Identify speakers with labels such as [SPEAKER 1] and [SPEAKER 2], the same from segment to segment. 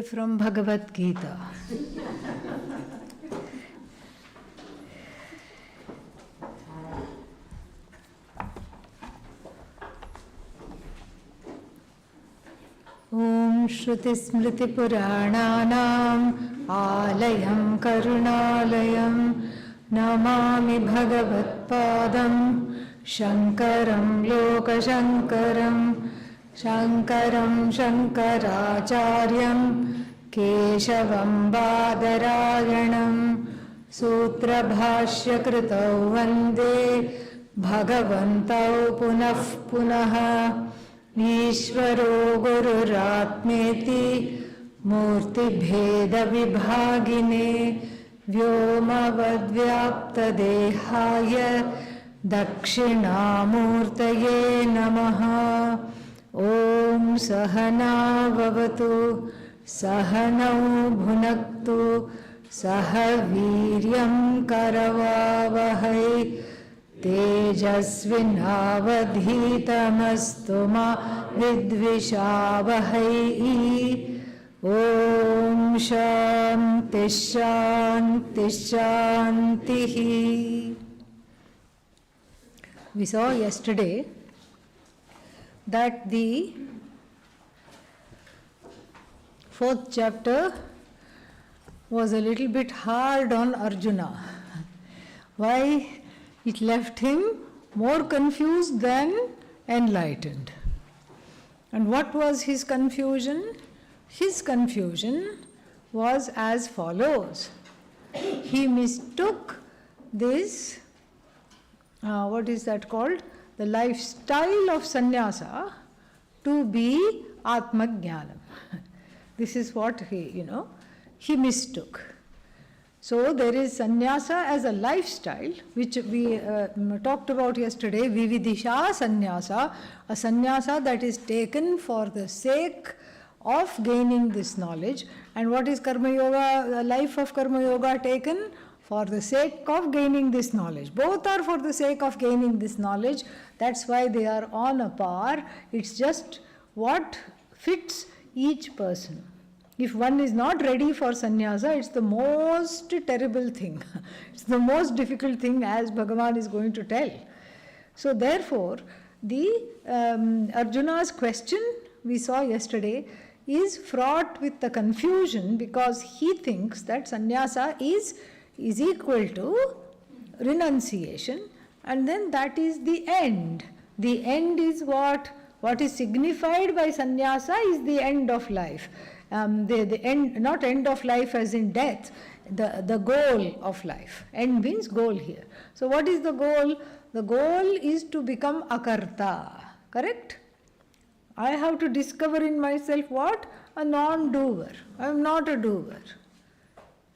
[SPEAKER 1] From Bhagavad Gita. Om Shruti Smriti Purananam Alayam Karunalayam Namami Bhagavad Padam Shankaram Loka Shankaram Shankaram Shankaracharyam Keshavam Badarayanam Sutra Bhashya Kritau Vande Bhagavantau Punah Punaha Ishvaro Gururatmeti Murti Bheda Vibhagine Vyomavadvyapta Dehaya Dakshinamurtaye Namaha Om Sahana Vavatu Sahanau Bhunaktu Sahaviryam Karavavahai Tejasvinavadhitamastu ma vidvishavahai. Om Shanti Shanti Shanti. We saw yesterday that the fourth chapter was a little bit hard on Arjuna. Why? It left him more confused than enlightened. And what was his confusion? His confusion was as follows. He mistook this, what is that called? The lifestyle of sannyasa to be Atma-jnanam. This is what he mistook. So there is sannyasa as a lifestyle, which we talked about yesterday, vividisha sannyasa, a sannyasa that is taken for the sake of gaining this knowledge. And what is karma yoga, the life of karma yoga taken? For the sake of gaining this knowledge. Both are for the sake of gaining this knowledge. That's why they are on a par. It's just what fits each person. If one is not ready for sannyasa, it's the most terrible thing. It's the most difficult thing, as Bhagavan is going to tell. So therefore, the Arjuna's question we saw yesterday is fraught with the confusion, because he thinks that sannyasa is equal to renunciation, and then that is the end. The end is what is signified by sannyasa is the end of life. The end, not end of life as in death, the goal of life. End means goal here. So what is the goal? The goal is to become akarta, correct? I have to discover in myself what? A non-doer. I am not a doer.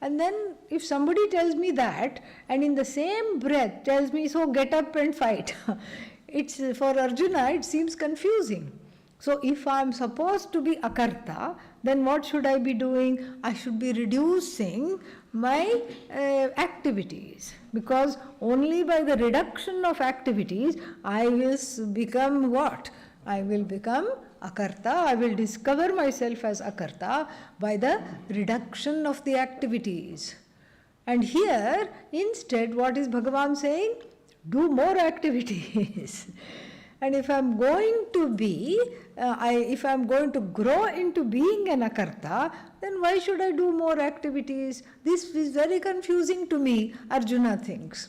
[SPEAKER 1] And then if somebody tells me that, and in the same breath tells me, so get up and fight, it's for Arjuna it seems confusing. So if I am supposed to be akarta, then what should I be doing? I should be reducing my activities, because only by the reduction of activities I will become what? I will become akarta. I will discover myself as akarta by the reduction of the activities. And here, instead, what is Bhagavan saying? Do more activities. And if I am going to be, if I am going to grow into being an akarta, then why should I do more activities? This is very confusing to me, Arjuna thinks.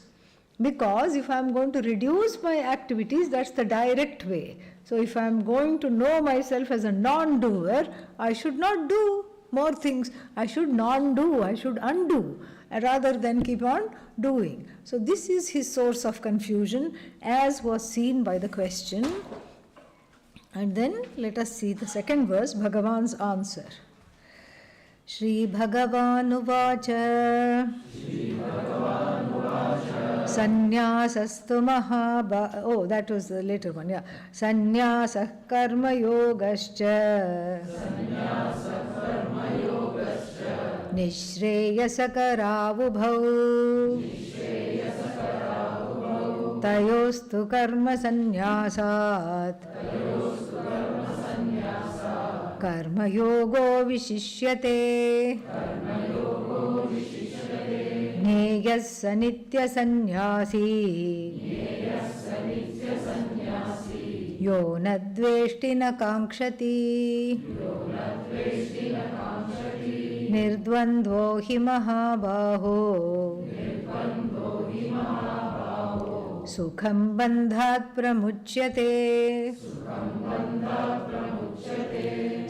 [SPEAKER 1] Because if I am going to reduce my activities, that's the direct way. So if I am going to know myself as a non-doer, I should not do more things. I should non-do, I should undo, rather than keep on doing. So this is his source of confusion, as was seen by the question. And then let us see the second verse, Bhagavan's answer. Shri Bhagavan Uvacha Sannyasastu Mahaba. Oh, that was the later one, yeah. Sannyasa Karma Yogascha Nishreyasakaravubhau Tayostu Karma Sannyasat कर्मयोगो विशिष्यते ज्ञेयः स नित्यसन्न्यासी यो न द्वेष्टि न काङ्क्षति निर्द्वन्द्वो हि महाबाहो सुखं बन्धात् प्रमुच्यते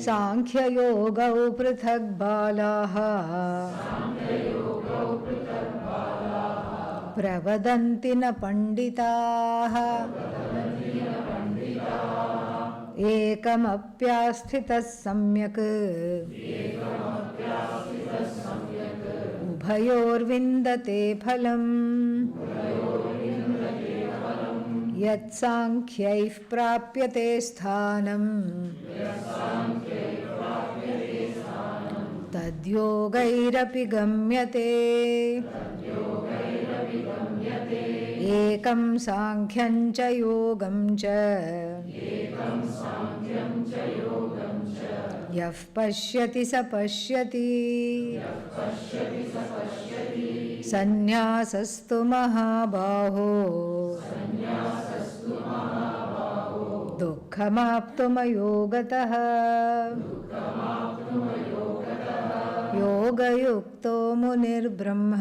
[SPEAKER 1] सांख्ययोगौ पृथक् बालाः प्रवदन्ति न पण्डिताः एकमप्यास्थितः सम्यक् उभयोर्विन्दते फलम् यत्साङ्ख्यैः प्राप्यते स्थानम् तद्योगैरपि गम्यते एकं साङ्ख्यं च योगं च यः पश्यति स पश्यति सन्न्यासस्तु महाबाहो दुःखमाप्तुमयोगतः योगयुक्तो मुनिर्ब्रह्म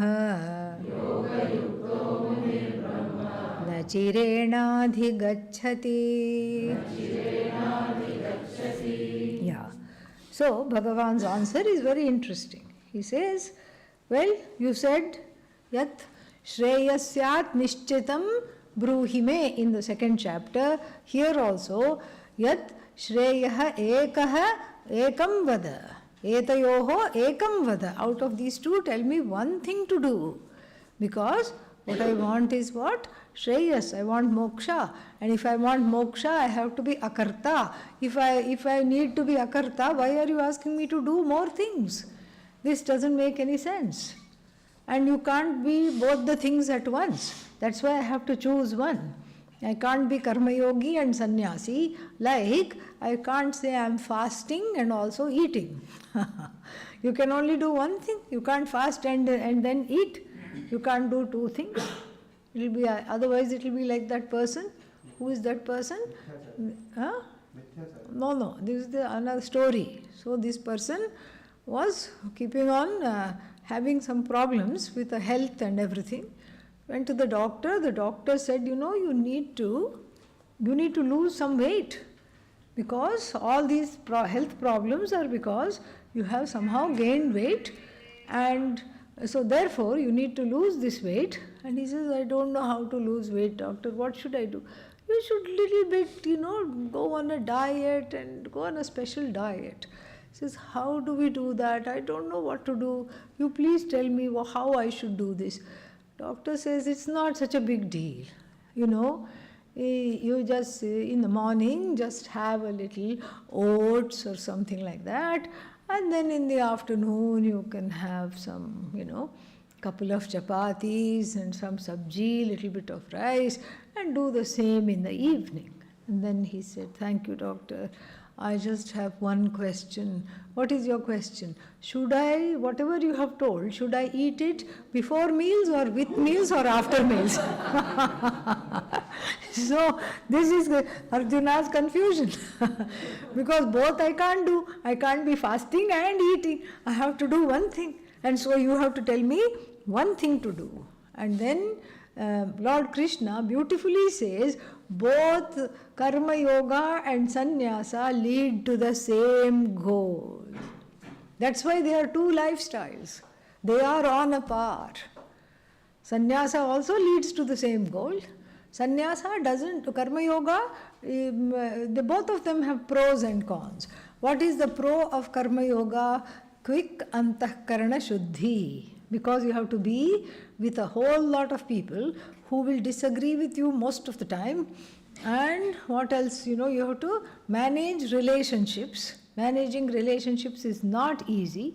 [SPEAKER 1] न चिरेणाधिगच्छति. Yeah. So Bhagavan's answer is very interesting. He says, well, you said yat shreyasyat nishchitam bruhime in the second chapter. Here also yat shreyah ekah ekam vada. Etayoho ekam vada. Out of these two, tell me one thing to do. Because what I want is what? Shreyas. I want moksha. And if I want moksha, I have to be akarta. If I need to be akarta, why are you asking me to do more things? This doesn't make any sense. And you can't be both the things at once. That's why I have to choose one. I can't be karma yogi and sannyasi. Like, I can't say I'm fasting and also eating. You can only do one thing. You can't fast and then eat. You can't do two things. It will be otherwise it will be like that person. Who is that person? Huh? No. This is another story. So this person was keeping on having some problems with the health and everything. Went to the doctor. The doctor said, you need to lose some weight, because all these health problems are because you have somehow gained weight, and so therefore you need to lose this weight. And he says, I don't know how to lose weight, doctor. What should I do? You should little bit, go on a diet and go on a special diet. He says, how do we do that? I don't know what to do. You please tell me how I should do this. Doctor says, it's not such a big deal. You just, in the morning, just have a little oats or something like that. And then in the afternoon, you can have some, couple of chapatis and some sabji, little bit of rice, and do the same in the evening. And then he said, thank you, doctor. I just have one question. What is your question? Should I, whatever you have told, should I eat it before meals or with meals or after meals? So this is Arjuna's confusion. Because both I can't do. I can't be fasting and eating. I have to do one thing. And so you have to tell me one thing to do. And then Lord Krishna beautifully says, both karma yoga and sannyasa lead to the same goal. That's why they are two lifestyles. They are on a par. Sannyasa also leads to the same goal. Sannyasa doesn't, karma yoga, both of them have pros and cons. What is the pro of karma yoga? Quick antahkarana shuddhi. Because you have to be with a whole lot of people who will disagree with you most of the time. And what else? You have to manage relationships. Managing relationships is not easy.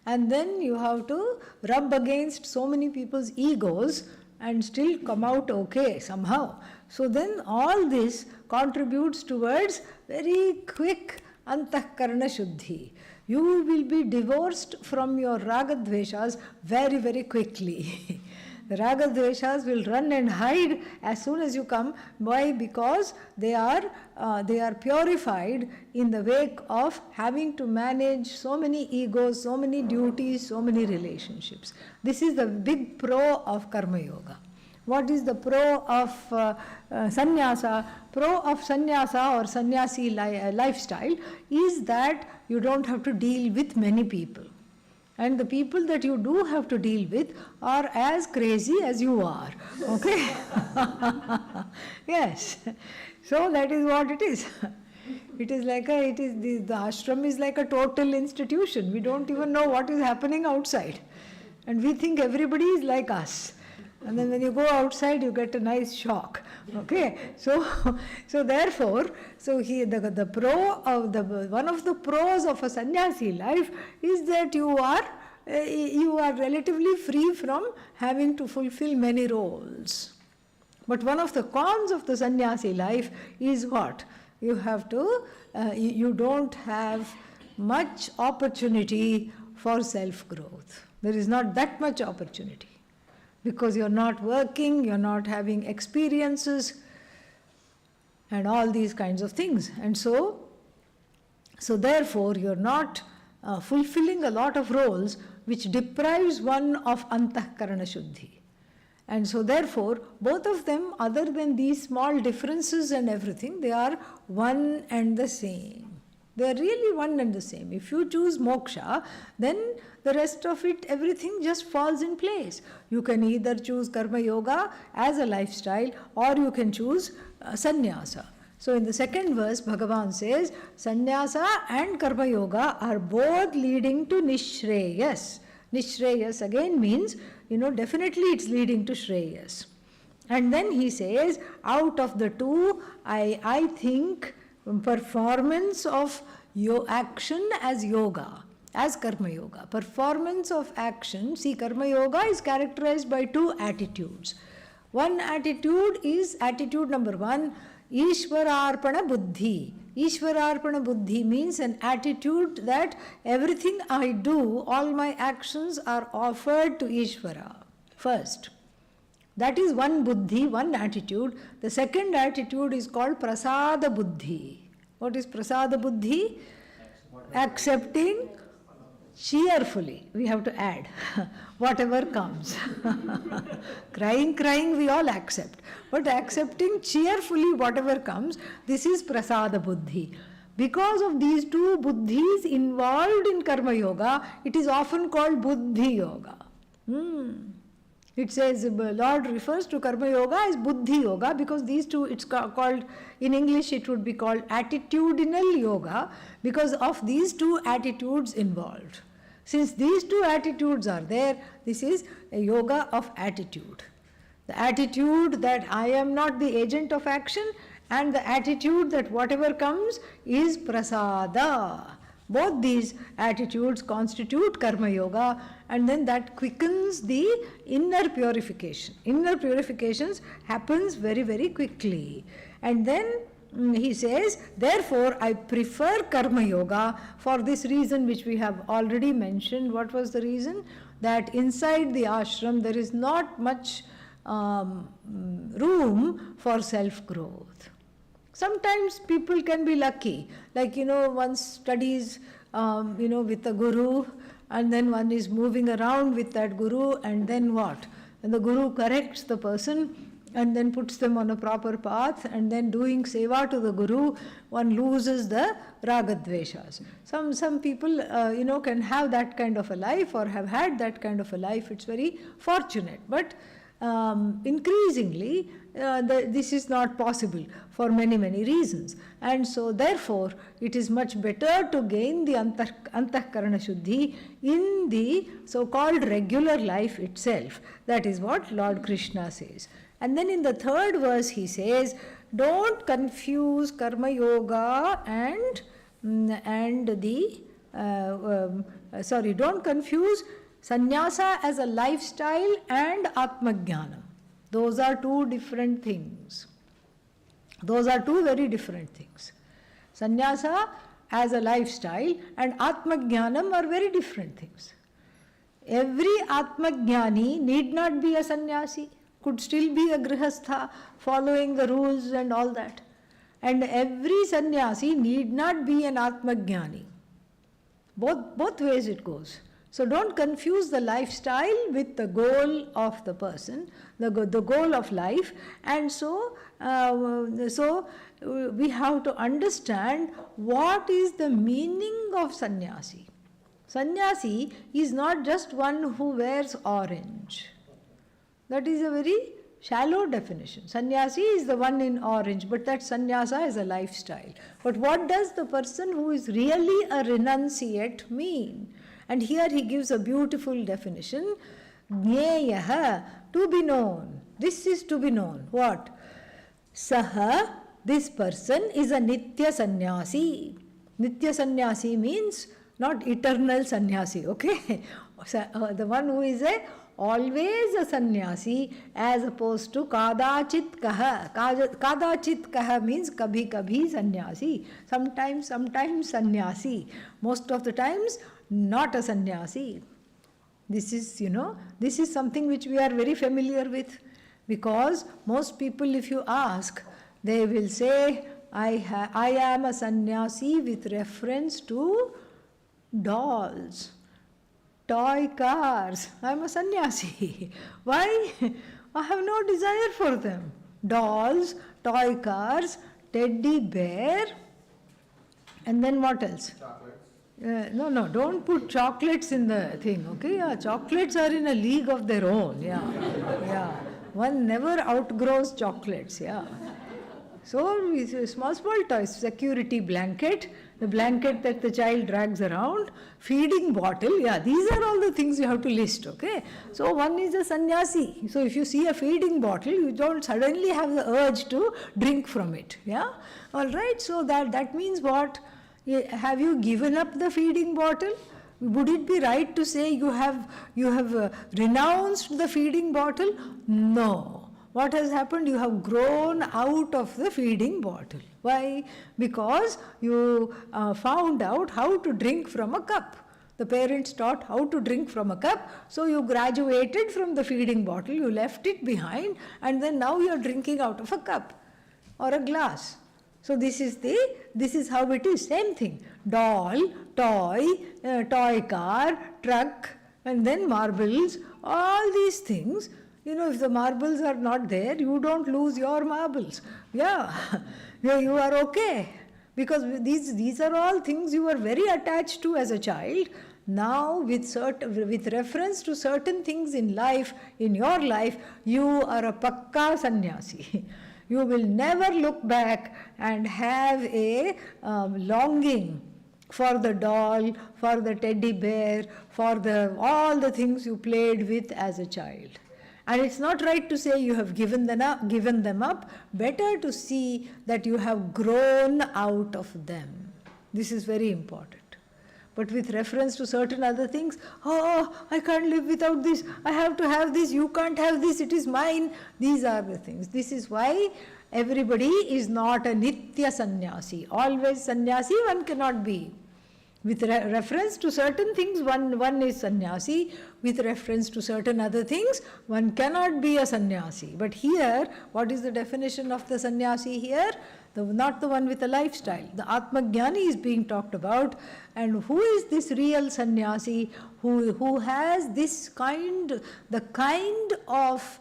[SPEAKER 1] And then you have to rub against so many people's egos and still come out okay somehow. So then all this contributes towards very quick antahkarana shuddhi. You will be divorced from your ragadveshas very, very quickly. The ragadveshas will run and hide as soon as you come. Why? Because they are purified in the wake of having to manage so many egos, so many duties, so many relationships. This is the big pro of Karma Yoga. What is the pro of sannyasa? Pro of sannyasa or sannyasi lifestyle is that you don't have to deal with many people. And the people that you do have to deal with are as crazy as you are. Okay? Yes. So that is what it is. It is like the ashram is like a total institution. We don't even know what is happening outside. And we think everybody is like us. And then when you go outside, you get a nice shock. Okay, so therefore, the pro of one of the pros of a sannyasi life is that you are relatively free from having to fulfill many roles. But one of the cons of the sannyasi life is what? You have to, you don't have much opportunity for self-growth. There is not that much opportunity. Because you're not working, you're not having experiences, and all these kinds of things. And so therefore, you're not fulfilling a lot of roles which deprives one of antahkarana shuddhi. And so therefore, both of them, other than these small differences and everything, they are one and the same. They are really one and the same. If you choose moksha, then the rest of it, everything just falls in place. You can either choose karma yoga as a lifestyle, or you can choose sannyasa. So in the second verse, Bhagavan says, sannyasa and karma yoga are both leading to nishreyas. Nishreyas again means, definitely it's leading to shreyas. And then he says, out of the two, I think performance of action as yoga, as karma yoga. Performance of action, see, karma yoga is characterized by two attitudes. One attitude is attitude number one, Ishvararpana buddhi. Ishvararpana buddhi means an attitude that everything I do, all my actions are offered to Ishvara first. That is one buddhi, one attitude. The second attitude is called prasada buddhi. What is prasada buddhi? Accepting cheerfully. We have to add whatever comes. Crying, we all accept. But accepting cheerfully whatever comes, this is prasada buddhi. Because of these two buddhis involved in karma yoga, it is often called buddhi yoga. It says, Lord refers to karma yoga as buddhi yoga because these two, it's called, in English it would be called attitudinal yoga because of these two attitudes involved. Since these two attitudes are there, this is a yoga of attitude. The attitude that I am not the agent of action and the attitude that whatever comes is prasada. Both these attitudes constitute karma yoga, and then that quickens the inner purification. Inner purifications happens very, very quickly. And then he says, therefore I prefer karma yoga for this reason which we have already mentioned. What was the reason? That inside the ashram there is not much room for self-growth. Sometimes people can be lucky, like one studies with a guru, and then one is moving around with that guru, and then what? And the guru corrects the person and then puts them on a proper path, and then doing seva to the guru, one loses the ragadveshas. Some people can have that kind of a life or have had that kind of a life. It's very fortunate, but increasingly this is not possible for many, many reasons. And so therefore it is much better to gain the antahkarana shuddhi in the so-called regular life itself. That is what Lord Krishna says. And then in the third verse he says, don't confuse karma yoga don't confuse sannyasa as a lifestyle and atmajnana. Those are two different things. Those are two very different things. Sannyasa as a lifestyle and Atmajnanam are very different things. Every Atmajnani need not be a sannyasi, could still be a grihastha following the rules and all that. And every sannyasi need not be an Atmajnani. Both ways it goes. So don't confuse the lifestyle with the goal of the person, the goal of life. And so we have to understand what is the meaning of sannyasi. Sannyasi is not just one who wears orange. That is a very shallow definition. Sannyasi is the one in orange, but that sannyasa is a lifestyle. But what does the person who is really a renunciate mean? And here he gives a beautiful definition. Jneyah, to be known. This is to be known. What? Saha, this person is a nitya sannyasi. Nitya sannyasi means not eternal sannyasi, okay? The one who is always a sannyasi as opposed to kadachit kaha. Kadachit kaha means kabhi kabhi sannyasi. Sometimes sannyasi. Most of the times not a sannyasi. This is something which we are very familiar with, because most people, if you ask, they will say, I am a sannyasi with reference to dolls, toy cars. I am a sannyasi. Why? I have no desire for them. Dolls, toy cars, teddy bear, and then what else? Chocolates. No, don't put chocolates in the thing, okay? Yeah, chocolates are in a league of their own, yeah. One never outgrows chocolates, yeah. So, small toys, security blanket, the blanket that the child drags around, feeding bottle, yeah, these are all the things you have to list, okay? So, one is a sannyasi. So, if you see a feeding bottle, you don't suddenly have the urge to drink from it, yeah? Alright, so that means what? Have you given up the feeding bottle? Would it be right to say you have renounced the feeding bottle? No. What has happened? You have grown out of the feeding bottle. Why? Because you found out how to drink from a cup. The parents taught how to drink from a cup, so you graduated from the feeding bottle, you left it behind, and then now you are drinking out of a cup or a glass. So this is how it is. Same thing. Doll, toy, toy car, truck, and then marbles. All these things. If the marbles are not there, you don't lose your marbles. Yeah, you are okay. Because these are all things you were very attached to as a child. Now, with reference to certain things in life, in your life, you are a pakka sannyasi. You will never look back and have a longing for the doll, for the teddy bear, for all the things you played with as a child. And it's not right to say you have given them up. Better to see that you have grown out of them. This is very important. But with reference to certain other things, I can't live without this, I have to have this, you can't have this, it is mine. These are the things. This is why everybody is not a nitya sannyasi. Always sannyasi one cannot be. With reference to certain things, one is sannyasi. With reference to certain other things, one cannot be a sannyasi. But here, what is the definition of the sannyasi here? Not the one with a lifestyle. The Atmajnani is being talked about. And who is this real sannyasi who has the kind of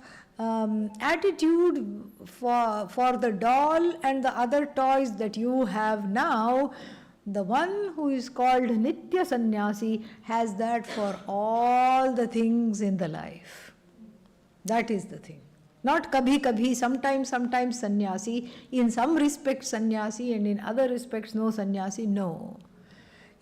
[SPEAKER 1] attitude for the doll and the other toys that you have now? The one who is called Nitya Sannyasi has that for all the things in the life. That is the thing. Not kabhi kabhi, sometimes sannyasi, in some respects sannyasi and in other respects no sannyasi, no.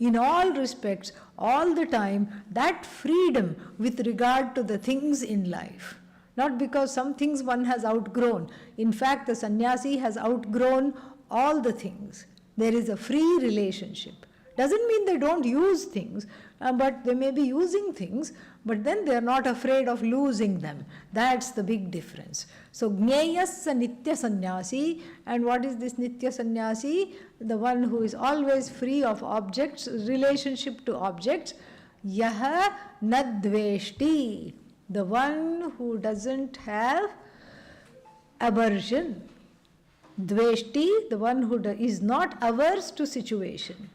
[SPEAKER 1] In all respects, all the time, that freedom with regard to the things in life. Not because some things one has outgrown. In fact, the sannyasi has outgrown all the things. There is a free relationship. Doesn't mean they don't use things. but they may be using things, but then they are not afraid of losing them. That's the big difference. So Gneyasya Nitya Sannyasi, and what is this Nitya Sannyasi? The one who is always free of objects, relationship to objects. Yaha Nadveshti, the one who doesn't have aversion. Dveshti, the one who is not averse to situation.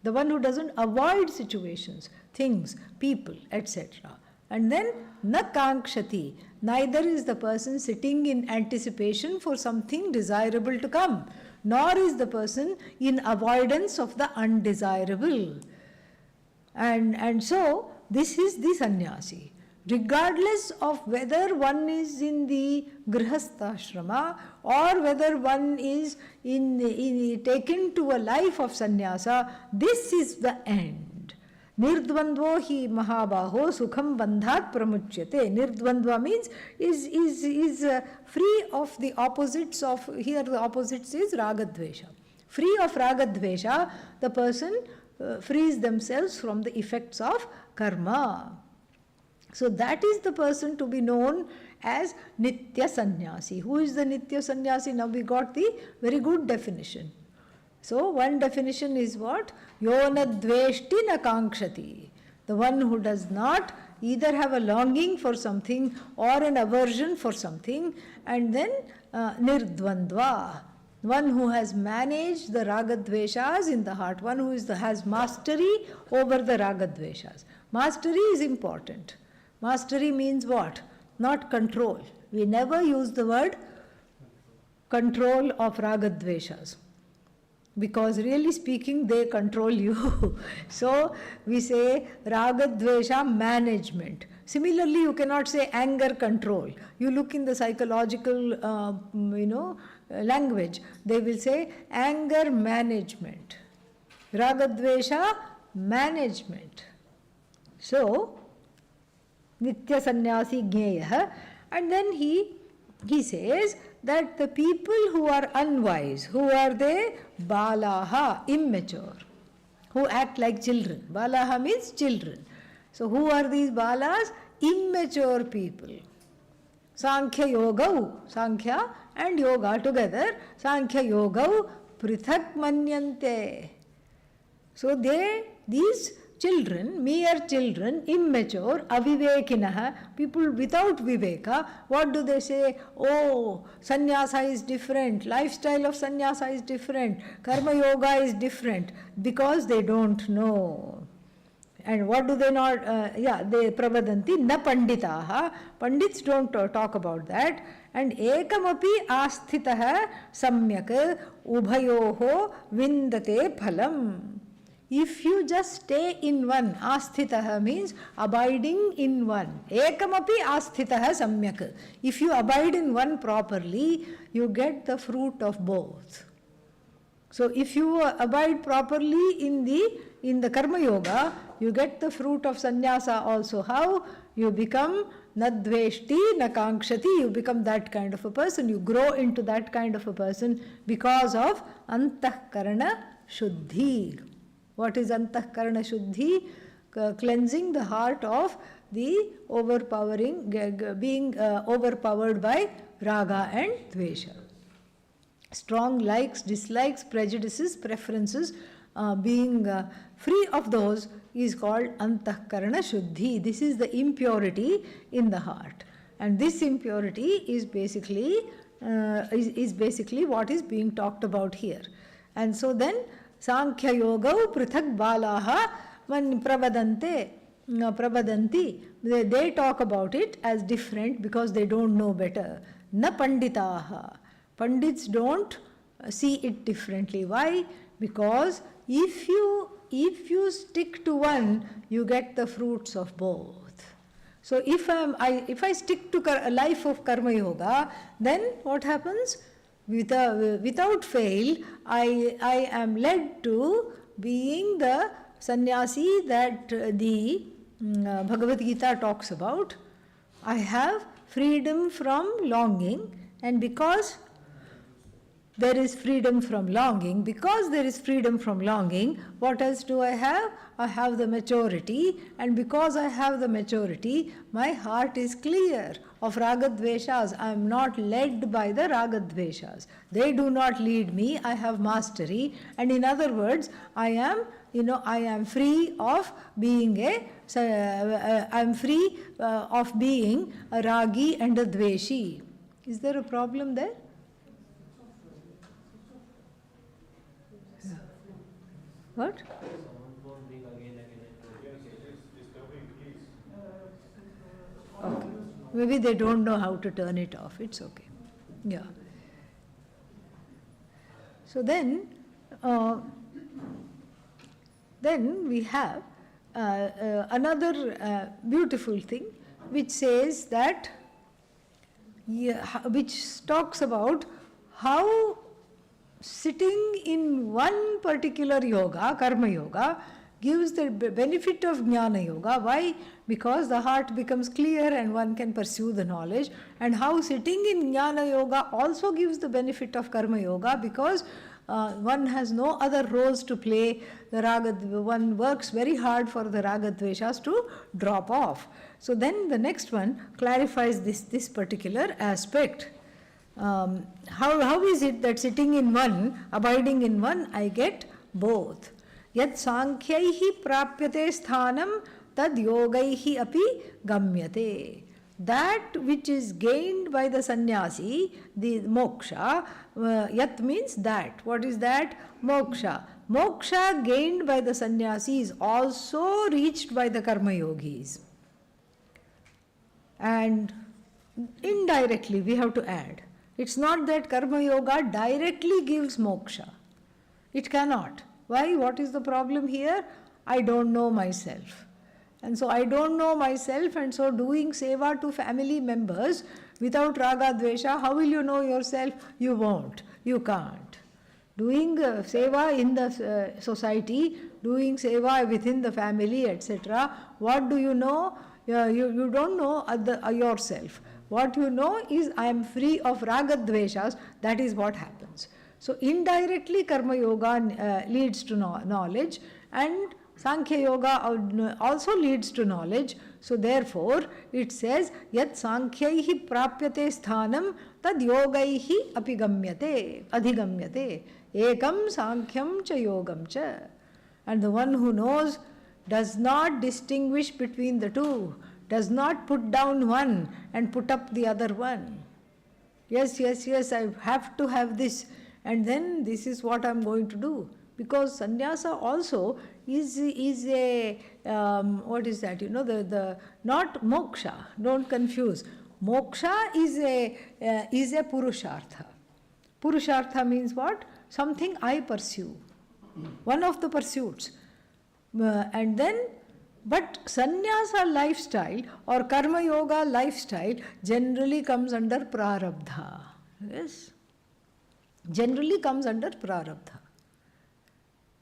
[SPEAKER 1] The one who doesn't avoid situations, things, people, etc. And then na kankshati, neither is the person sitting in anticipation for something desirable to come, nor is the person in avoidance of the undesirable. And so this is the sannyasi. Regardless of whether one is in the grihastha or whether one is taken to a life of sannyasa, this is the end. Nirdvandvo hi mahabaho sukham bandhat pramuchyate. Nirdvandva means is free of the opposites of, here the opposites is ragadvesha. Free of ragadvesha, the person frees themselves from the effects of karma. So that is the person to be known as Nitya Sannyasi. Who is the Nitya Sannyasi? Now we got the very good definition. So one definition is what? Yona dveshti na kankshati. The one who does not either have a longing for something or an aversion for something, and then nirdvandva. One who has managed the ragadveshas in the heart. One who has mastery over the ragadveshas. Mastery is important. Mastery means what? Not control. We never use the word control of ragadveshas, because really speaking they control you. So we say ragadvesha management. Similarly, you cannot say anger control. You look in the psychological language, they will say anger management, ragadvesha management. So Nitya Sannyasi Gneyah. And then he says that the people who are unwise, who are they? Balaha, immature, who act like children. Balaha means children. So who are these balas? Immature people. Sankhya Yogau, Sankhya and Yoga together. Sankhya Yogau Prithak Manyante. So these children, mere children, immature, avivekinaha, people without viveka, what do they say? Oh, sannyasa is different, lifestyle of sannyasa is different, karma yoga is different, because they don't know. And what do they not? They pravadanti na panditaha. Pandits don't talk about that. And ekamapi asthitaha samyak ubhayoho vindate phalam. If you just stay in one, asthitaha means abiding in one. Ekamapi asthitaha samyak. If you abide in one properly, you get the fruit of both. So if you abide properly in the karma yoga, you get the fruit of sannyasa also. How? You become nadveshti na kankshati. You become that kind of a person. You grow into that kind of a person because of antahkarana shuddhi. What is antahkarana shuddhi? Cleansing the heart of the being overpowered by raga and dvesha. Strong likes, dislikes, prejudices, preferences, being free of those is called antahkarana shuddhi. This is the impurity in the heart, and this impurity is basically what is being talked about here. And so then Sankhya Yogau Prithak Balaha when pravadanti, they talk about it as different because they don't know better. Na panditaha. Pandits don't see it differently. Why? Because if you stick to one, you get the fruits of both. So if I stick to a life of karma yoga, then what happens? Without fail, I am led to being the sannyasi that the Bhagavad Gita talks about. I have freedom from longing, and because there is freedom from longing. Because there is freedom from longing, what else do I have? I have the maturity, and because I have the maturity, my heart is clear of ragadveshas. I am not led by the ragadveshas. They do not lead me. I have mastery, and in other words, I am free of being of being a ragi and a dveshi. Is there a problem there? What? Okay. Maybe they don't know how to turn it off. It's okay. Yeah. So then we have another beautiful thing which says that, which talks about how sitting in one particular yoga, karma yoga, gives the benefit of jnana yoga. Why? Because the heart becomes clear and one can pursue the knowledge. And how sitting in jnana yoga also gives the benefit of karma yoga, because one has no other roles to play. One works very hard for the ragadveshas to drop off. So then the next one clarifies this particular aspect. How is it that sitting in one, abiding in one, I get both? Yat sankhyahi prapyate sthanam tad yogaihi api gamyate. That which is gained by the sannyasi, the moksha, yat means that. What is that? Moksha. Moksha gained by the sannyasi is also reached by the karma yogis. And indirectly we have to add. It's not that karma yoga directly gives moksha. It cannot. Why? What is the problem here? I don't know myself. And so I don't know myself, and so doing seva to family members without raga dvesha, how will you know yourself? You won't. You can't. Doing seva in the society, doing seva within the family, etc. What do you know? You don't know yourself. What you know is I am free of raga dveshas. That is what happens. So indirectly karma yoga leads to knowledge, and Sankhya yoga also leads to knowledge. So therefore it says yat sankhyahi prapyate sthanam tad yogaihi adhigamyate ekam sankhyam cha yogam cha. And the one who knows does not distinguish between the two, does not put down one and put up the other one. Yes, I have to have this, and then this is what I am going to do. Because sannyasa also is a what is that? The not moksha. Don't confuse. Moksha is a purushartha. Purushartha means what? Something I pursue. One of the pursuits. And then, but sannyasa lifestyle or karma yoga lifestyle generally comes under prarabdha. Yes, generally comes under prarabdha.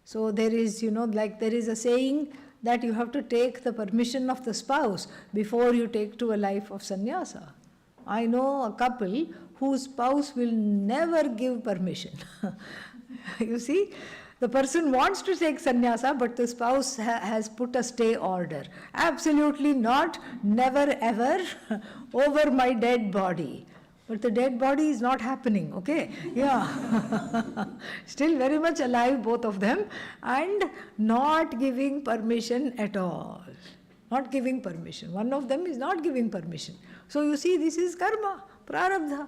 [SPEAKER 1] So there is, like there is a saying that you have to take the permission of the spouse before you take to a life of sannyasa. I know a couple whose spouse will never give permission. You see, the person wants to take sannyasa, but the spouse has put a stay order. Absolutely not, never ever, over my dead body. But the dead body is not happening, okay? Yeah. Still very much alive, both of them, and not giving permission at all. Not giving permission. One of them is not giving permission. So you see, this is karma, prarabdha.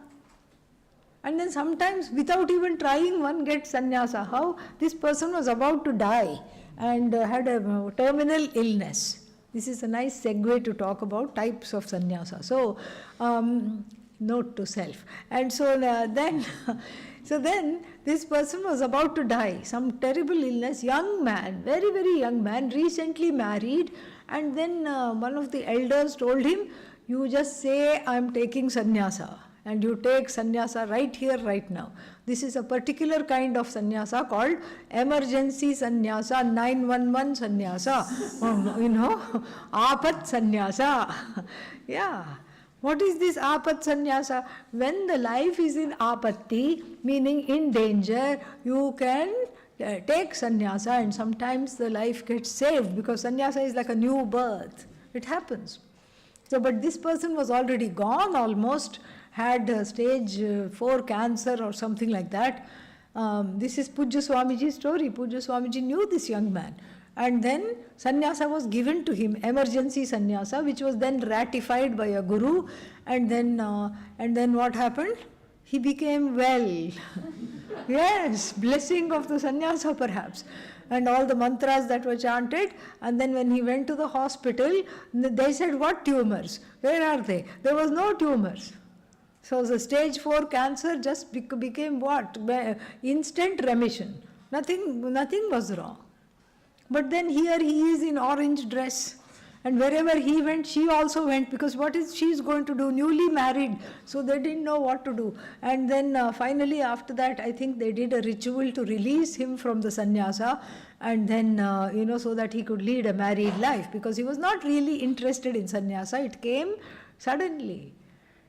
[SPEAKER 1] And then sometimes without even trying, one gets sannyasa. How? This person was about to die and had a terminal illness. This is a nice segue to talk about types of sannyasa. So, note to self. And so then this person was about to die, some terrible illness, young man, very, very young man, recently married, and then one of the elders told him, you just say I am taking sannyasa, and you take sannyasa right here, right now. This is a particular kind of sannyasa called emergency sannyasa, 911 sannyasa, apat sannyasa. Yeah. What is this apat sannyasa? When the life is in apatti, meaning in danger, you can take sannyasa, and sometimes the life gets saved, because sannyasa is like a new birth. It happens. So, but this person was already gone, almost had stage 4 cancer or something like that. This is Pujya Swamiji's story. Pujya Swamiji knew this young man. And then sannyasa was given to him, emergency sannyasa, which was then ratified by a guru. And then what happened? He became well. Yes, blessing of the sannyasa perhaps. And all the mantras that were chanted. And then when he went to the hospital, they said, what tumors? Where are they? There was no tumors. So the stage 4 cancer just became what? Instant remission. Nothing was wrong. But then here he is in orange dress, and wherever he went, she also went, because what is she is going to do? Newly married, so they didn't know what to do. And then finally after that, I think they did a ritual to release him from the sannyasa, and then so that he could lead a married life, because he was not really interested in sannyasa. It came suddenly.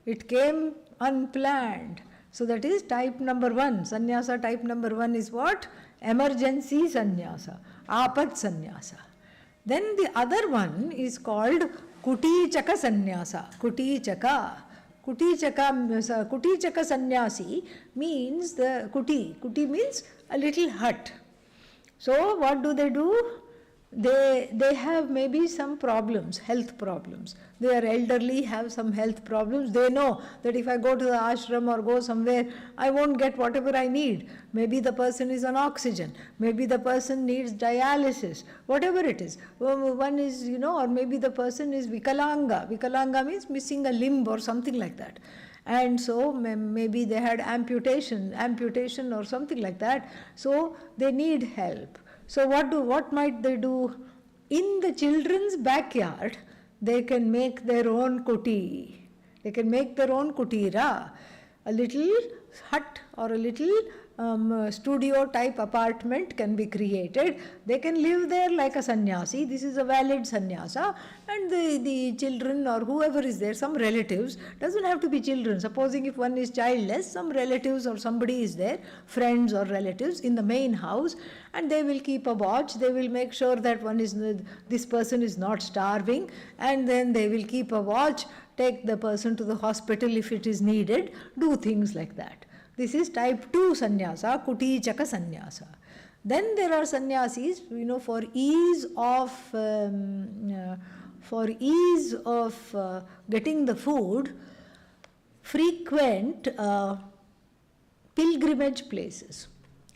[SPEAKER 1] It came unplanned. So that is type number 1. Sannyasa type number 1 is what? Emergency sannyasa, apat sannyasa. Then the other one is called Kutichaka sannyasa. Kutichaka sannyasi means the kuti means a little hut. So what do? They have maybe some problems, health problems. They are elderly, have some health problems. They know that if I go to the ashram or go somewhere, I won't get whatever I need. Maybe the person is on oxygen. Maybe the person needs dialysis. Whatever it is. One is, or maybe the person is Vikalanga. Vikalanga means missing a limb or something like that. And so maybe they had amputation or something like that. So they need help. So what might they do? In the children's backyard, they can make their own kuti. They can make their own kutira, a little hut or a little studio type apartment can be created. They can live there like a sannyasi. This is a valid sannyasa, and the children or whoever is there, some relatives, doesn't have to be children. Supposing if one is childless, some relatives or somebody is there, friends or relatives in the main house, and they will keep a watch. They will make sure that this person is not starving, and then they will keep a watch, take the person to the hospital if it is needed, do things like that. This is type 2 sannyasa, Kutichaka sannyasa. Then there are sannyasis, for ease of getting the food, frequent pilgrimage places.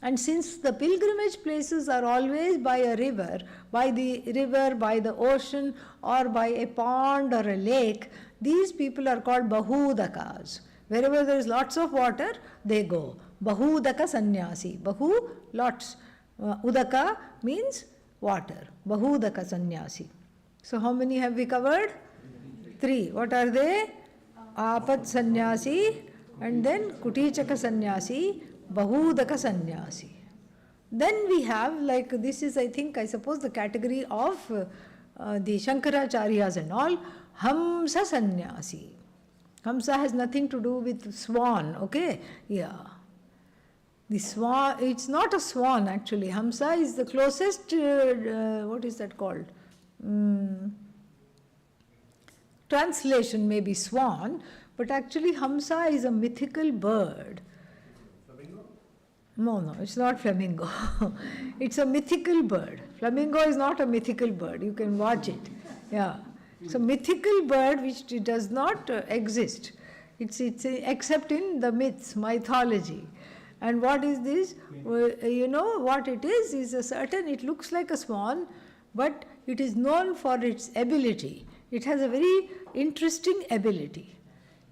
[SPEAKER 1] And since the pilgrimage places are always by a river, by the ocean, or by a pond or a lake, these people are called Bahudakas. Wherever there is lots of water, they go. Bahudaka sannyasi. Bahu, lots. Udaka means water. Bahudaka sannyasi. So how many have we covered? 3. What are they? Apat sannyasi, and then Kutichaka sannyasi, Bahudaka sannyasi. Then we have, this is I suppose the category of the Shankaracharyas and all, Hamsa sannyasi. Hamsa has nothing to do with swan, okay? Yeah. The swan, it's not a swan actually. Hamsa is the closest, what is that called? Translation may be swan, but actually Hamsa is a mythical bird.
[SPEAKER 2] Flamingo?
[SPEAKER 1] No, it's not flamingo. It's a mythical bird. Flamingo is not a mythical bird. You can watch it. Yeah. It's a mythical bird which does not exist. It's except in the myths, mythology. And what is this? What it is a certain, it looks like a swan, but it is known for its ability. It has a very interesting ability.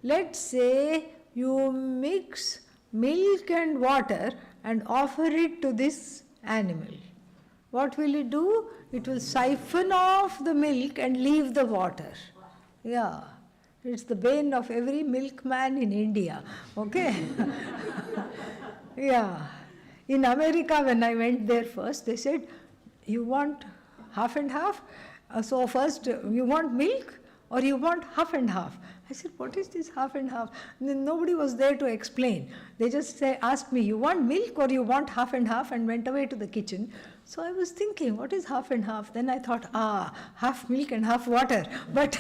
[SPEAKER 1] Let's say you mix milk and water and offer it to this animal. What will it do? It will siphon off the milk and leave the water. Yeah. It's the bane of every milkman in India. Okay? Yeah. In America, when I went there first, they said, you want half and half? So first, you want milk or you want half and half? I said, what is this half and half? And then nobody was there to explain. They just asked me, you want milk or you want half and half, and went away to the kitchen. So I was thinking, what is half and half? Then I thought, half milk and half water. But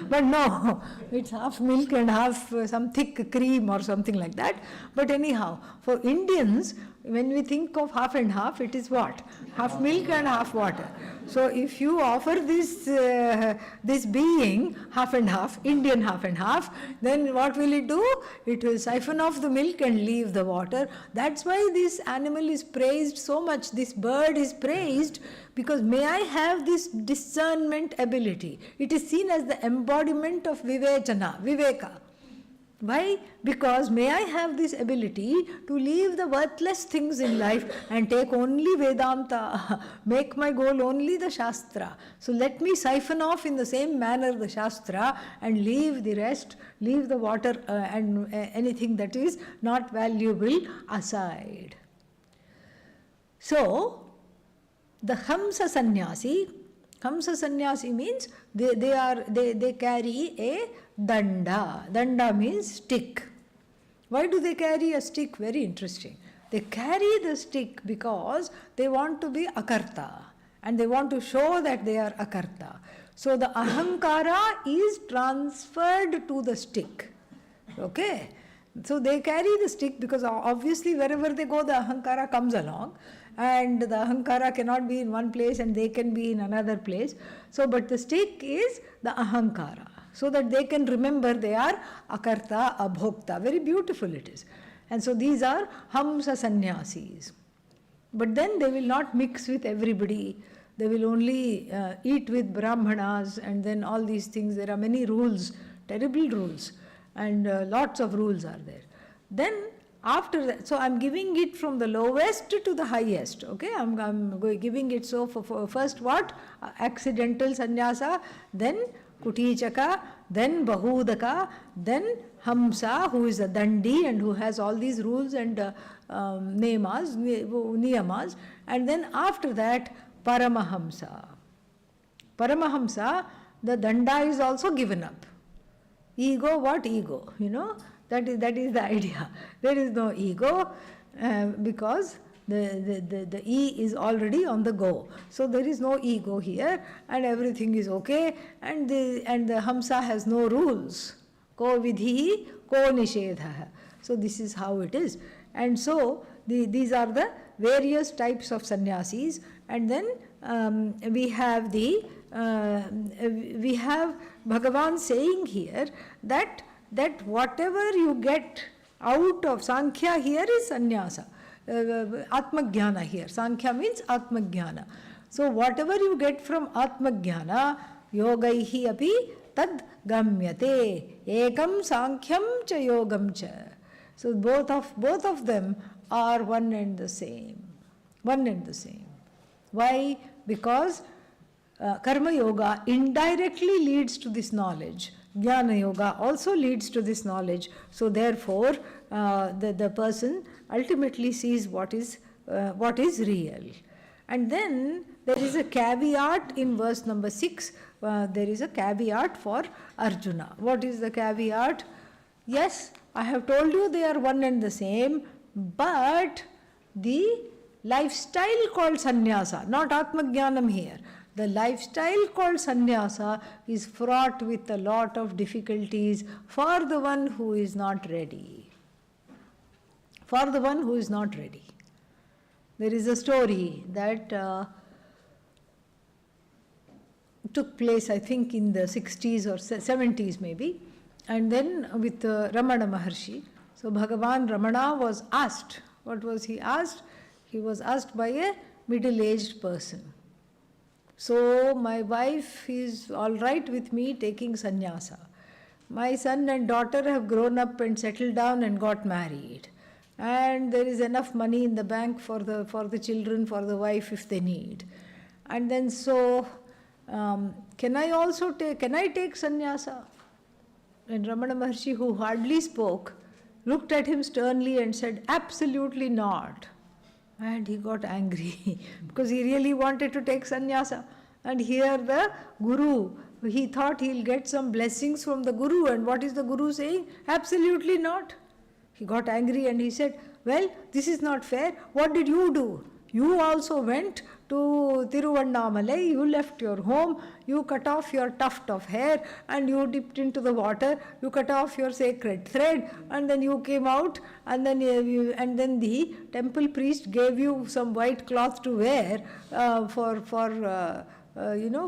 [SPEAKER 1] no, it's half milk and half some thick cream or something like that. But anyhow, for Indians, when we think of half and half, it is what? Half milk and half water. So if you offer this being half and half, Indian half and half, then what will it do? It will siphon off the milk and leave the water. That's why this animal is praised so much. This bird is praised because may I have this discernment ability. It is seen as the embodiment of viveka. Why? Because may I have this ability to leave the worthless things in life and take only Vedanta, make my goal only the Shastra. So let me siphon off in the same manner the Shastra and leave the rest, leave the water and anything that is not valuable aside. So, the Hamsa Sannyasi means they carry a danda. Danda means stick. Why do they carry a stick? Very interesting. They carry the stick because they want to be akarta and they want to show that they are akarta. So the ahankara is transferred to the stick. Okay? So they carry the stick because obviously wherever they go the ahankara comes along, and the ahankara cannot be in one place and they can be in another place. So but the stick is the ahankara, so that they can remember they are akarta, abhokta. Very beautiful it is. And so these are Hamsa Sannyasis. But then they will not mix with everybody. They will only eat with Brahmanas and then all these things. There are many rules, terrible rules, and lots of rules are there. Then after that, so I'm giving it from the lowest to the highest. Okay, I'm giving it so for first what? Accidental sannyasa, then Kutichaka, then Bahudaka, then Hamsa, who is a Dandi and who has all these rules and niyamas, and then after that Paramahamsa. Paramahamsa, the Danda is also given up. Ego, what ego? That is the idea. There is no ego because the E is already on the go. So there is no ego here and everything is okay, and the Hamsa has no rules. Ko vidhi, ko nishedha. So this is how it is. And so these are the various types of sannyasis, and then we have Bhagavan saying here that whatever you get out of Sankhya here is sannyasa. Atmajnana here. Sankhya means Atmajnana. So whatever you get from Atmajnana, yogaihi api tad gamyate. Ekam Sankyam cha yogam cha. So both of them are one and the same. One and the same. Why? Because Karma Yoga indirectly leads to this knowledge. Jnana Yoga also leads to this knowledge. So therefore, the person ultimately sees what is real. And then there is a caveat in verse number 6. There is a caveat for Arjuna. What is the caveat? Yes, I have told you they are one and the same, but the lifestyle called sannyasa, not Atmajnanam here. The lifestyle called sannyasa is fraught with a lot of difficulties for the one who is not ready. For the one who is not ready. There is a story that took place, I think, in the 60s or 70s maybe, and then with Ramana Maharshi. So Bhagavan Ramana was asked. What was he asked? He was asked by a middle-aged person. So my wife is all right with me taking sannyasa. My son and daughter have grown up and settled down and got married. And there is enough money in the bank for the children, for the wife if they need. And then so, can I take sannyasa? And Ramana Maharshi, who hardly spoke, looked at him sternly and said, absolutely not. And he got angry because he really wanted to take sannyasa. And here the Guru he thought he'll get some blessings from the Guru, and what is the Guru saying? Absolutely not. He got angry and he said, well, this is not fair. What did you do? You also went to Tiruvannamalai, you left your home, you cut off your tuft of hair and you dipped into the water, you cut off your sacred thread, and then you came out, and then the temple priest gave you some white cloth to wear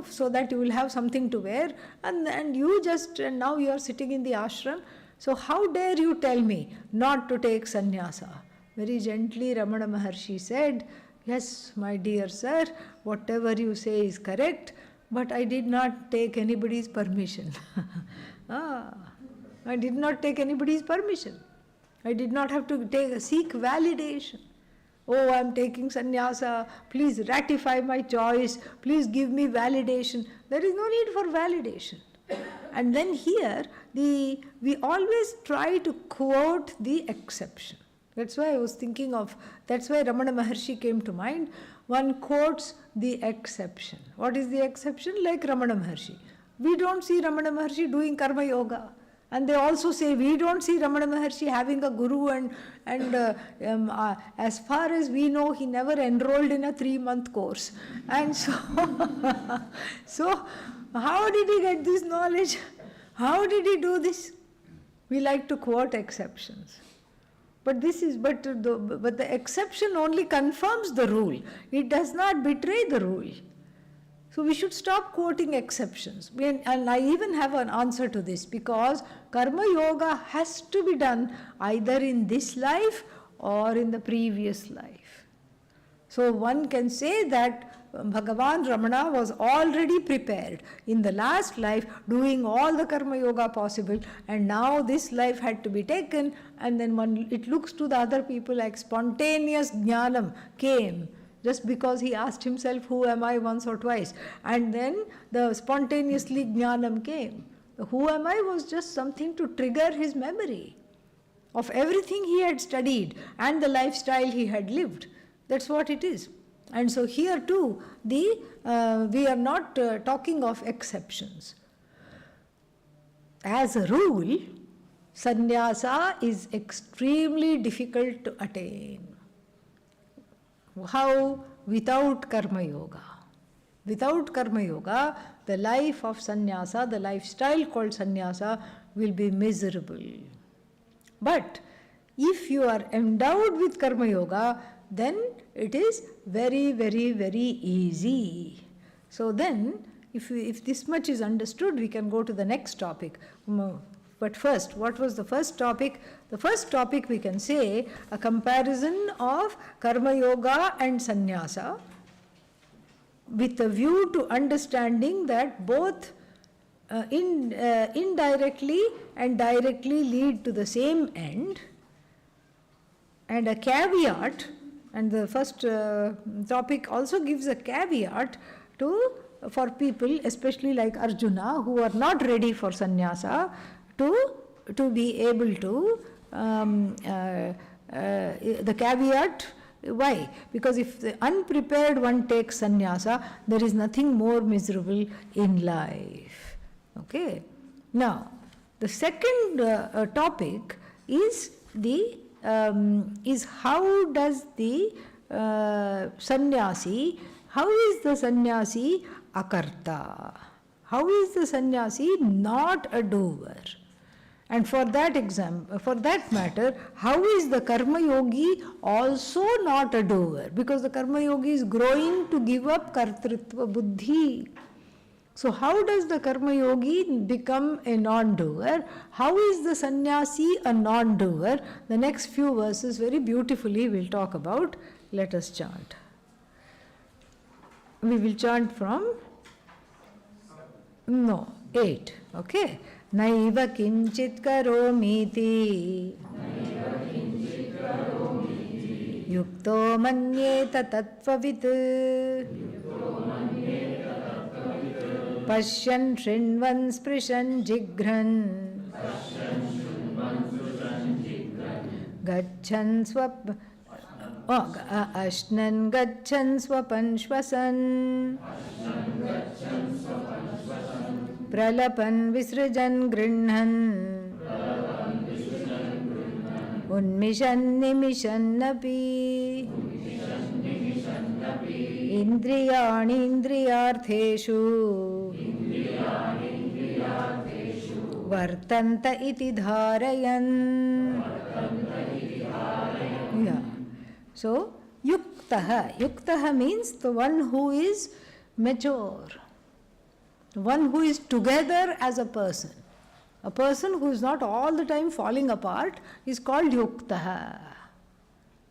[SPEAKER 1] so that you will have something to wear, and now you are sitting in the ashram. So how dare you tell me not to take sannyasa? Very gently Ramana Maharshi said, yes, my dear sir, whatever you say is correct, but I did not take anybody's permission. I did not take anybody's permission. I did not have to seek validation. Oh, I am taking sannyasa, please ratify my choice, please give me validation. There is no need for validation. And then here, we always try to quote the exception. That's why I was thinking that's why Ramana Maharshi came to mind. One quotes the exception. What is the exception? Like Ramana Maharshi. We don't see Ramana Maharshi doing karma yoga. And they also say, we don't see Ramana Maharshi having a guru, and as far as we know, he never enrolled in a 3-month course. And so, so how did he get this knowledge? How did he do this? We like to quote exceptions. But the exception only confirms the rule. It does not betray the rule. So we should stop quoting exceptions. And I even have an answer to this, because karma yoga has to be done either in this life or in the previous life. So one can say that Bhagavan Ramana was already prepared in the last life, doing all the karma yoga possible, and now this life had to be taken, and then it looks to the other people like spontaneous jnanam came just because he asked himself, who am I, once or twice, and then the spontaneously jnanam came. The who am I was just something to trigger his memory of everything he had studied and the lifestyle he had lived. That's what it is. And so here too, we are not talking of exceptions. As a rule, sannyasa is extremely difficult to attain. How? Without karma yoga. Without karma yoga, the life of sannyasa, the lifestyle called sannyasa, will be miserable. But if you are endowed with karma yoga, then it is very, very, very easy. So then, if this much is understood, we can go to the next topic. But first, what was the first topic? The first topic, we can say, a comparison of karma yoga and sannyasa, with a view to understanding that both indirectly and directly lead to the same end, and a caveat. And the first topic also gives a caveat for people, especially like Arjuna, who are not ready for sannyasa, to be able to, the caveat, why? Because if the unprepared one takes sannyasa, there is nothing more miserable in life. Okay. Now, the second topic is how does the sannyasi, how is the sannyasi akarta? How is the sannyasi not a doer? And for that matter, how is the karma yogi also not a doer? Because the karma yogi is growing to give up kartritva buddhi. So how does the karma yogi become a non-doer? How is the sannyasi a non-doer? The next few verses very beautifully we'll talk about. Let us chant. We will chant from 8. Okay. Naiva kinchit karomiti yukto manyeta tattvavit Pashyan shrinvan sprishan jigran Gachan ashnan gachan swapan shvasan Pralapan Visrajan Grinhan Unmishan Nimishannapi Indriyani Indriyartheshu Vartanta iti dharayan. Yeah. So, Yuktaha means the one who is mature, the one who is together as a person. A person who is not all the time falling apart is called Yuktaha.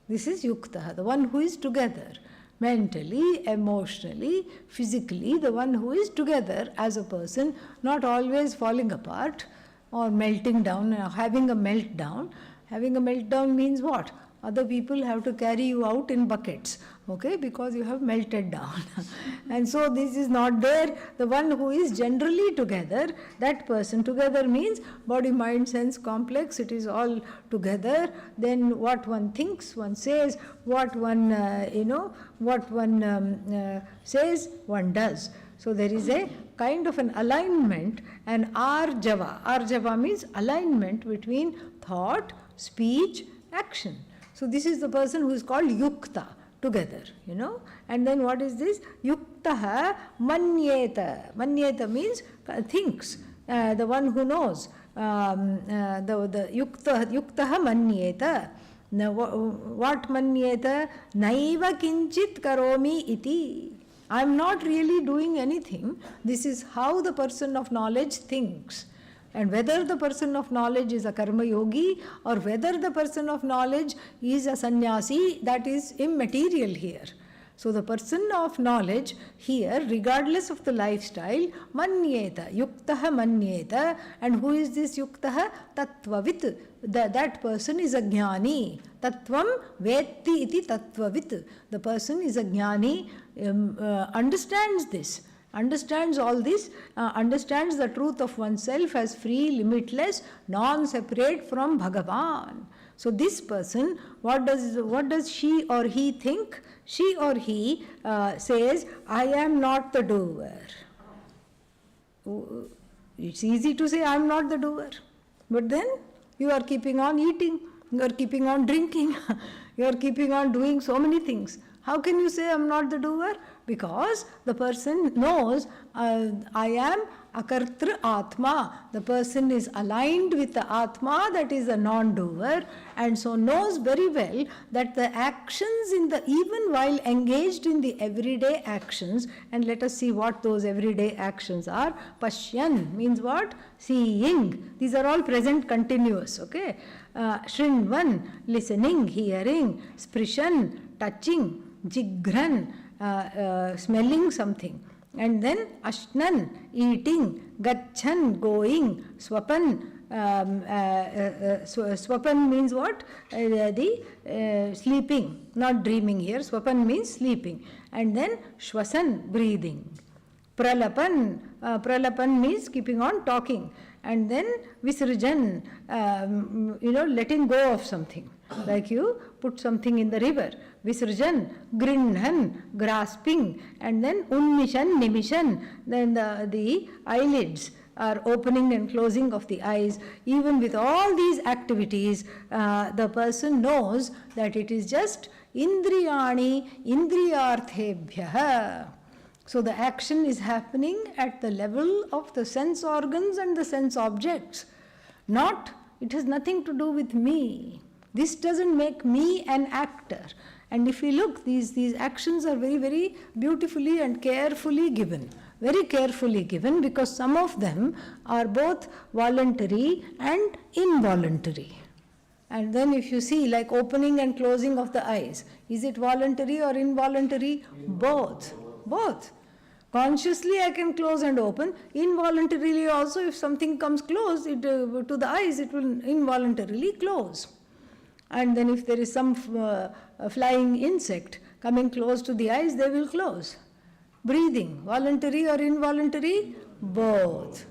[SPEAKER 1] This is Yuktaha, the one who is together. Mentally, emotionally, physically, the one who is together as a person, not always falling apart or melting down, having a meltdown. Having a meltdown means what? Other people have to carry you out in buckets, okay, because you have melted down. And so this is not there. The one who is generally together, that person, together means body, mind, sense complex, it is all together. Then what one thinks, one says, what one, says, one does. So there is a kind of an alignment, an arjava. Arjava means alignment between thought, speech, action. So this is the person who is called Yukta, together, And then what is this? Yuktaha manyeta. Manyeta means thinks, the one who knows. The Yuktaha manyeta. Now, what manyeta? Naiva kinchit karomi iti. I am not really doing anything. This is how the person of knowledge thinks. And whether the person of knowledge is a karma yogi or whether the person of knowledge is a sannyasi, that is immaterial here. So the person of knowledge here, regardless of the lifestyle, manyeta, yuktaha manyeta. And who is this yuktaha? Tattvavit. That person is a jnani. Tattvam vetti iti tattvavit. The person is a jnani, understands this. Understands all this, understands the truth of oneself as free, limitless, non-separate from Bhagavan. So this person, what does she or he think? She or he says, I am not the doer. It's easy to say, I am not the doer. But then you are keeping on eating, you are keeping on drinking, you are keeping on doing so many things. How can you say I am not the doer? Because the person knows I am akartra atma. The person is aligned with the atma, that is a non-doer, and so knows very well that the actions even while engaged in the everyday actions, and let us see what those everyday actions are. Pashyan means what? Seeing. These are all present continuous, okay? Shrinvan, listening, hearing. Sprishan, touching. Jigran, smelling something. And then ashnan, eating. Gachan, going. Swapan, swapan means what? Sleeping, not dreaming here. Swapan means sleeping. And then shwasan, breathing. Pralapan, pralapan means keeping on talking. And then visrajan, letting go of something. Like you put something in the river. Visrajan, grinhan, grasping. And then unmishan, nimishan. Then the eyelids are opening and closing of the eyes. Even with all these activities, the person knows that it is just indriyani, indriyarthebhyah. So the action is happening at the level of the sense organs and the sense objects. It has nothing to do with me. This doesn't make me an actor. And if you look, these actions are very, very beautifully and carefully given. Very carefully given, because some of them are both voluntary and involuntary. And then if you see, like opening and closing of the eyes, is it voluntary or involuntary? Both. Consciously I can close and open. Involuntarily also, if something comes close to the eyes, it will involuntarily close. And then if there is some flying insect coming close to the eyes, they will close. Breathing, voluntary or involuntary? Both.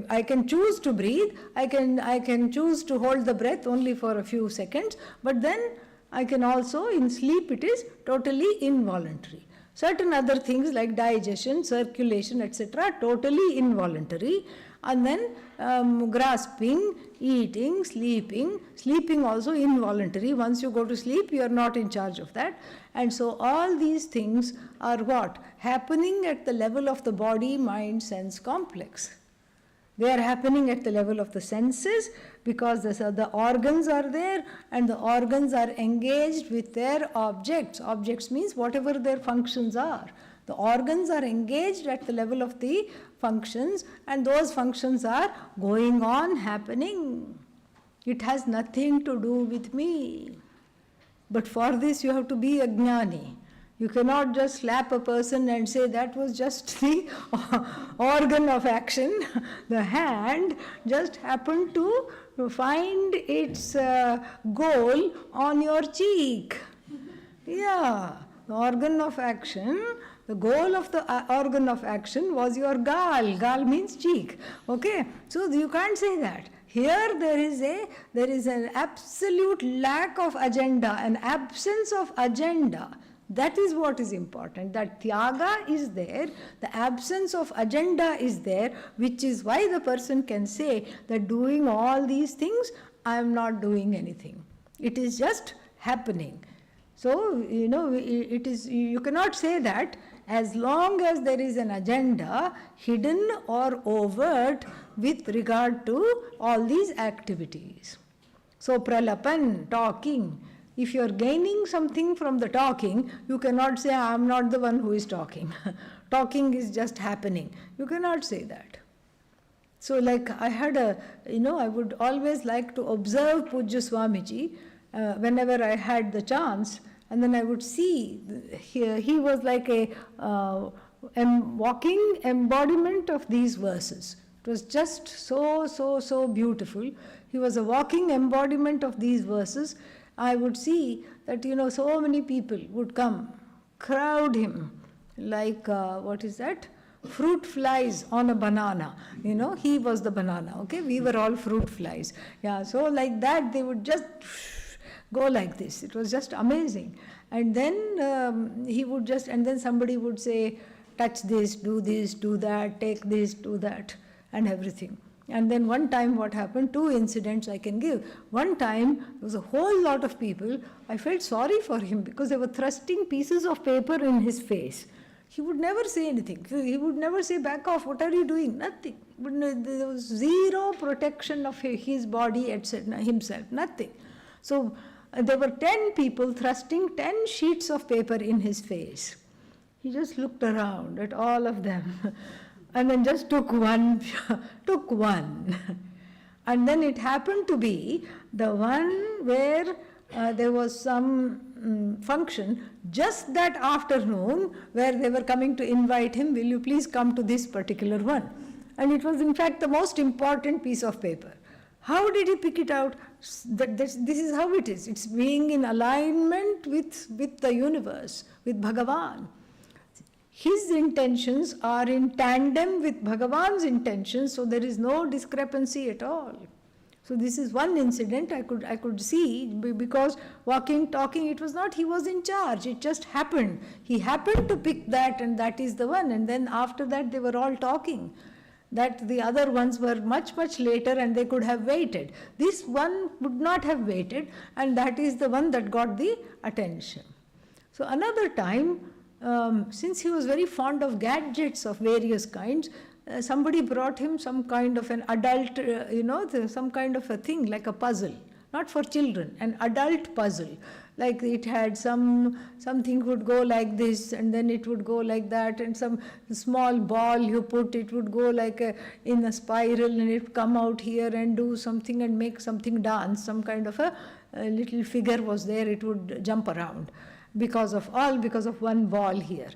[SPEAKER 1] I can choose to breathe, I can choose to hold the breath only for a few seconds, but then I can also, in sleep it is totally involuntary. Certain other things like digestion, circulation, etc., totally involuntary. And then grasping, eating, sleeping also involuntary. Once you go to sleep, you are not in charge of that. And so all these things are what? Happening at the level of the body, mind, sense complex. They are happening at the level of the senses because the organs are there and the organs are engaged with their objects. Objects means whatever their functions are. The organs are engaged at the level of the functions and those functions are going on, happening. It has nothing to do with me. But for this you have to be a jnani. You cannot just slap a person and say that was just the organ of action. The hand just happened to find its goal on your cheek. Yeah, the organ of action, the goal of the organ of action was your gal. Gal means cheek. Okay, so you can't say that. Here there is an absolute lack of agenda, an absence of agenda. That is what is important, that tyaga is there, the absence of agenda is there, which is why the person can say that doing all these things, I am not doing anything. It is just happening. So, you cannot say that as long as there is an agenda, hidden or overt, with regard to all these activities. So, pralapan, talking. If you are gaining something from the talking, you cannot say, I am not the one who is talking. Talking is just happening. You cannot say that. So like I had I would always like to observe Pujya Swamiji whenever I had the chance, and then I would see, he was like a walking embodiment of these verses. It was just so beautiful. He was a walking embodiment of these verses. I would see that, so many people would come, crowd him, like, fruit flies on a banana. He was the banana, okay? We were all fruit flies. Yeah, so like that, they would just go like this. It was just amazing. And then he would just, and then somebody would say, touch this, do that, take this, do that, and everything. And then one time what happened, 2 incidents I can give. One time, there was a whole lot of people. I felt sorry for him because they were thrusting pieces of paper in his face. He would never say anything. He would never say, back off, what are you doing? Nothing. There was zero protection of his body, etc., himself, nothing. So there were 10 people thrusting 10 sheets of paper in his face. He just looked around at all of them. And then just took one. And then it happened to be the one where there was some function just that afternoon where they were coming to invite him, will you please come to this particular one? And it was in fact the most important piece of paper. How did he pick it out? This is how it is. It's being in alignment with the universe, with Bhagavan. His intentions are in tandem with Bhagavan's intentions, so there is no discrepancy at all. So this is one incident I could see, because walking, talking, it was not he was in charge, it just happened. He happened to pick that, and that is the one. And then after that they were all talking. That the other ones were much later and they could have waited. This one would not have waited, and that is the one that got the attention. So another time, since he was very fond of gadgets of various kinds, somebody brought him some kind of an adult, some kind of a thing like a puzzle, not for children, an adult puzzle. Like it had something would go like this, and then it would go like that, and some small ball you put, it would go like in a spiral, and it would come out here and do something and make something dance. Some kind of a little figure was there, it would jump around. Because of one ball here.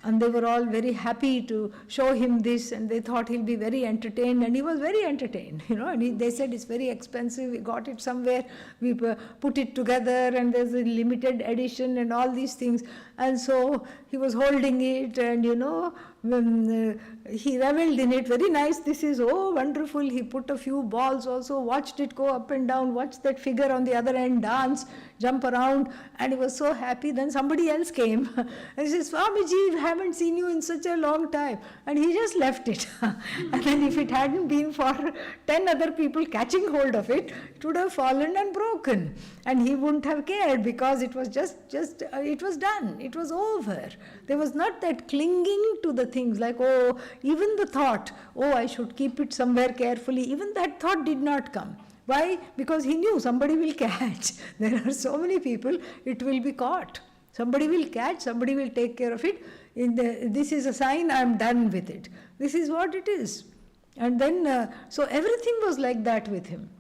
[SPEAKER 1] And they were all very happy to show him this, and they thought he'll be very entertained, and he was very entertained, and they said it's very expensive, we got it somewhere, we put it together, and there's a limited edition and all these things. And so he was holding it and, He reveled in it. Very nice. This is wonderful. He put a few balls also, watched it go up and down, watched that figure on the other end dance, jump around, and he was so happy. Then somebody else came and he says, Swamiji, haven't seen you in such a long time. And he just left it. And then if it hadn't been for 10 other people catching hold of it, it would have fallen and broken. And he wouldn't have cared, because it was it was done. It was over. There was not that clinging to the things like, even the thought, I should keep it somewhere carefully. Even that thought did not come. Why? Because he knew somebody will catch. There are so many people, it will be caught. Somebody will catch, somebody will take care of it. This is a sign, I am done with it. This is what it is. And then, so everything was like that with him.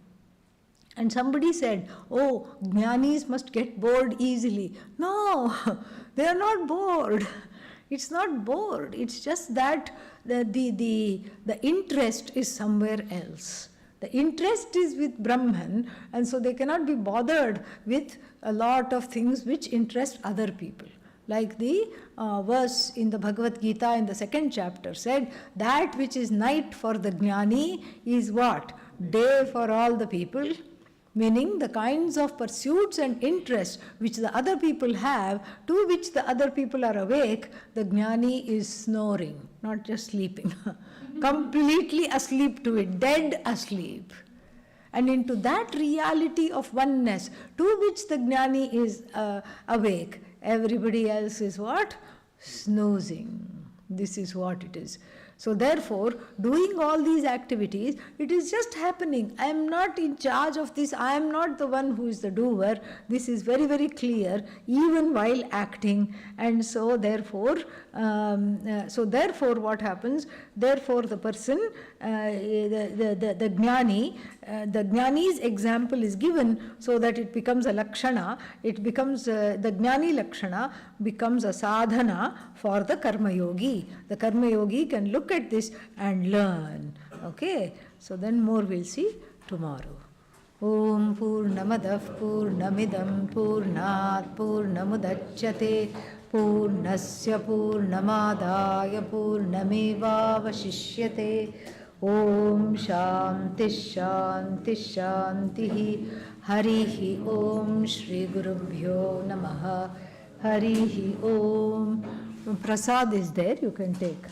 [SPEAKER 1] And somebody said, jnanis must get bored easily. No, they are not bored. It's not bored. It's just that the interest is somewhere else. The interest is with Brahman, and so they cannot be bothered with a lot of things which interest other people. Like the verse in the Bhagavad Gita in the 2nd chapter said, that which is night for the jnani is what? Day for all the people. Meaning the kinds of pursuits and interests which the other people have, to which the other people are awake, the jnani is snoring, not just sleeping. Completely asleep to it, dead asleep. And into that reality of oneness, to which the jnani is awake, everybody else is what? Snoozing. This is what it is. So therefore, doing all these activities, it is just happening. I am not in charge of this. I am not the one who is the doer. This is very, very clear, even while acting. And so therefore, what happens? Therefore, the person, the jnani, the jnani's example is given so that it becomes a lakshana. It becomes, the jnani lakshana becomes a sadhana for the karma yogi. The karma yogi can look at this and learn. Okay, so then more we'll see tomorrow. Om Purnamadav Purnamidam Purnat Purnamudachyate Purnasya Purnamadaya Purnamevavashishyate. Om Shanti Shanti Shanti. Harihi Om Shri Gurubhyo Namaha. Harihi Om. Prasad is there, you can take.